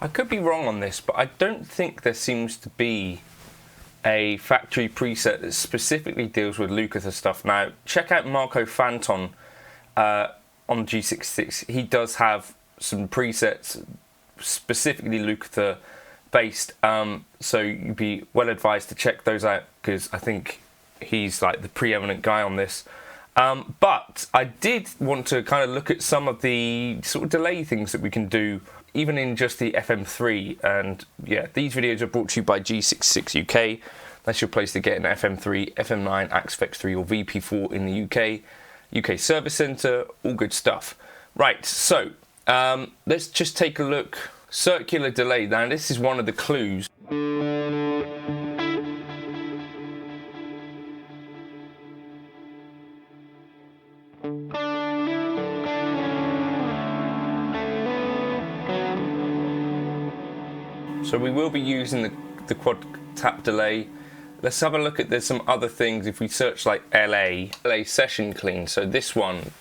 I could be wrong on this, but I don't think there seems to be a factory preset that specifically deals with Lukather stuff. Now, check out Marco Fanton on G66. He does have some presets specifically Lukather based, so you'd be well advised to check those out, because I think he's like the preeminent guy on this. But I did want to kind of look at some of the sort of delay things that we can do even in just the FM3. And yeah, these videos are brought to you by G66 UK. That's your place to get an FM3, FM9, Axfex3 or VP4 in the UK Service Centre, all good stuff. Right, so let's just take a look. Circular delay. Now this is one of the clues. So we will be using the quad tap delay. Let's have a look at, there's some other things. If we search like LA session clean, so this one.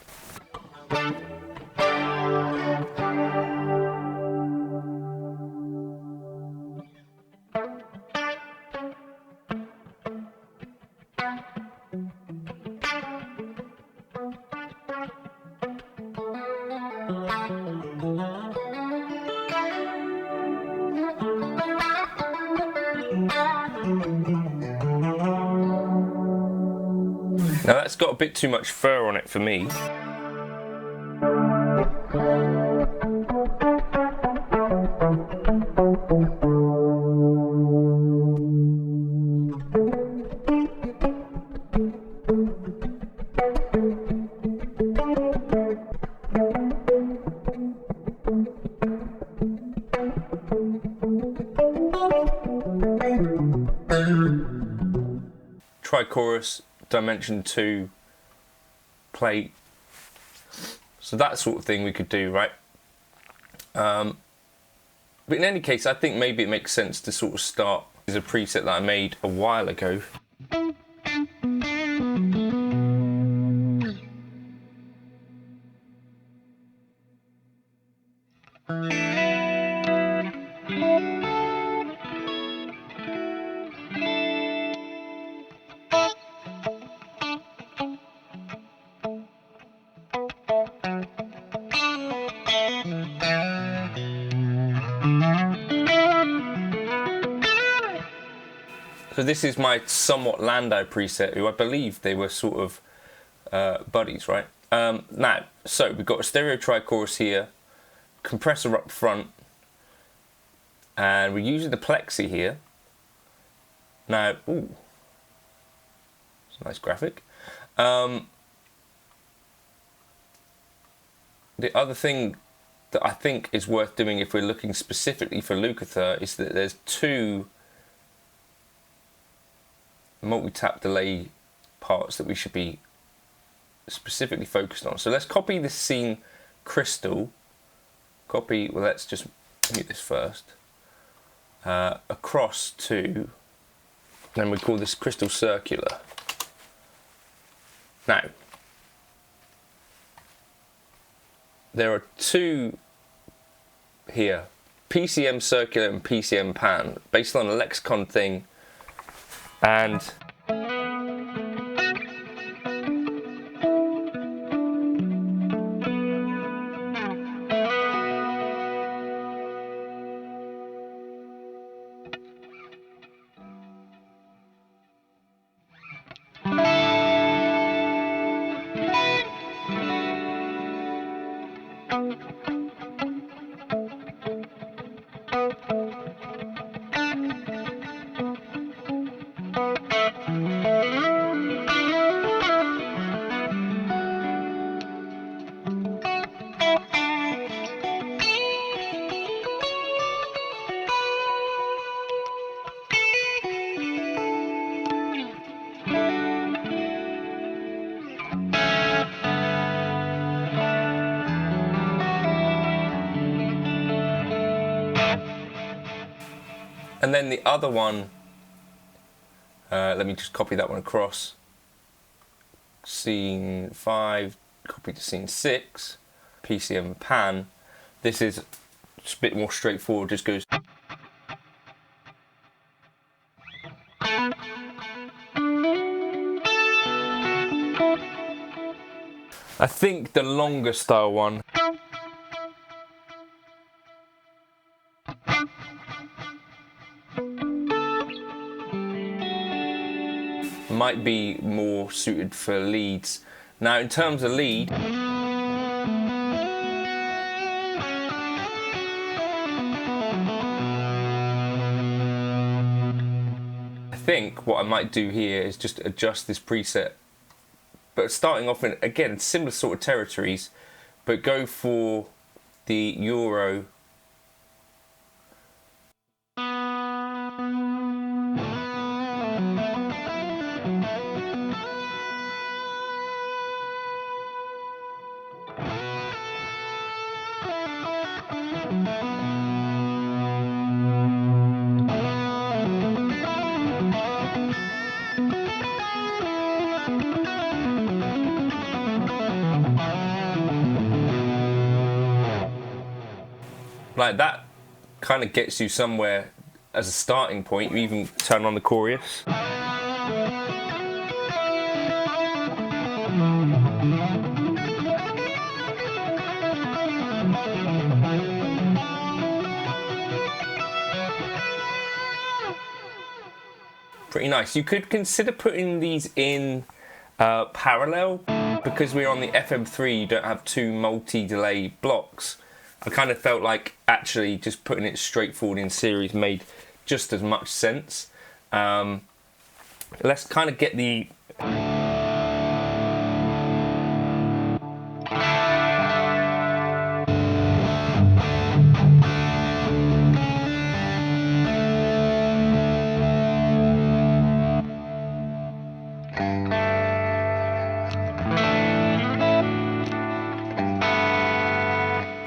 Now that's got a bit too much fur on it for me. Trichorus, dimension 2 plate, so that sort of thing we could do, right? But in any case, I think maybe it makes sense to sort of start with a preset that I made a while ago. So this is my somewhat Landau preset, who I believe they were sort of buddies, right? Now, so we've got a stereo trichorus here, compressor up front, and we're using the plexi here. Now, ooh, it's a nice graphic. The other thing that I think is worth doing if we're looking specifically for Lukather is that there's two multi-tap delay parts that we should be specifically focused on. So let's copy this scene crystal, well let's just mute this first, across to, then we call this crystal circular. Now, there are two here, PCM circular and PCM pan, based on a Lexicon thing, and and then the other one, let me just copy that one across. Scene 5, copy to scene 6, PCM pan. This is It's a bit more straightforward, just goes. I think the longer style one might be more suited for leads. Now, in terms of lead, I think what I might do here is just adjust this preset, but starting off in, again, similar sort of territories, but go for the Euro. Like that kind of gets you somewhere as a starting point. You even turn on the chorus. Pretty nice. You could consider putting these in parallel, because we're on the FM3, you don't have two multi-delay blocks. I kind of felt like actually just putting it straightforward in series made just as much sense. Let's kind of get the...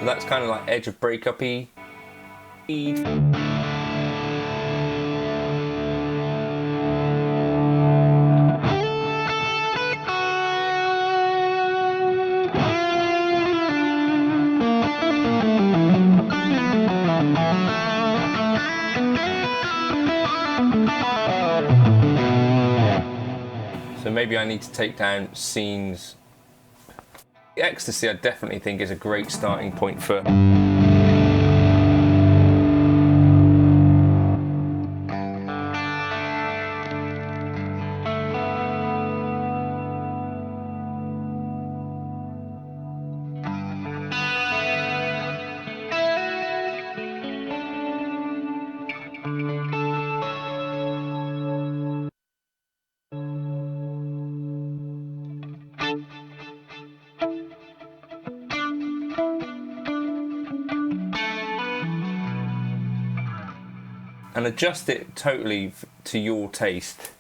That's kind of like edge of breakup-y. So maybe I need to take down scenes. Ecstasy, I definitely think, is a great starting point for... and adjust it totally to your taste.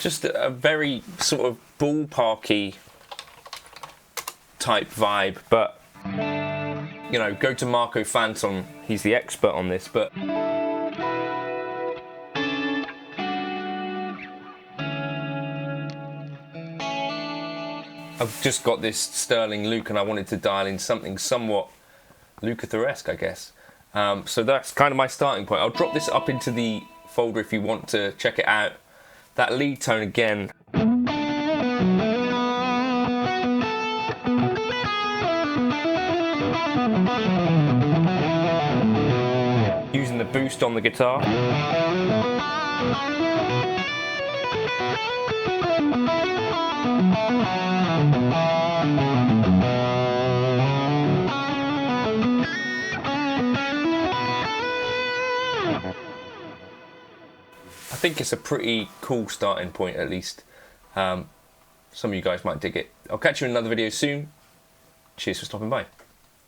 Just a very sort of ballparky type vibe, but you know, go to Marco Fanton, he's the expert on this, but I've just got this Sterling Luke and I wanted to dial in something somewhat Lukather-esque, I guess. So that's kind of my starting point. I'll drop this up into the folder if you want to check it out. That lead tone again. Using the boost on the guitar. I think it's a pretty cool starting point, at least. Some of you guys might dig it. I'll catch you in another video soon. Cheers for stopping by.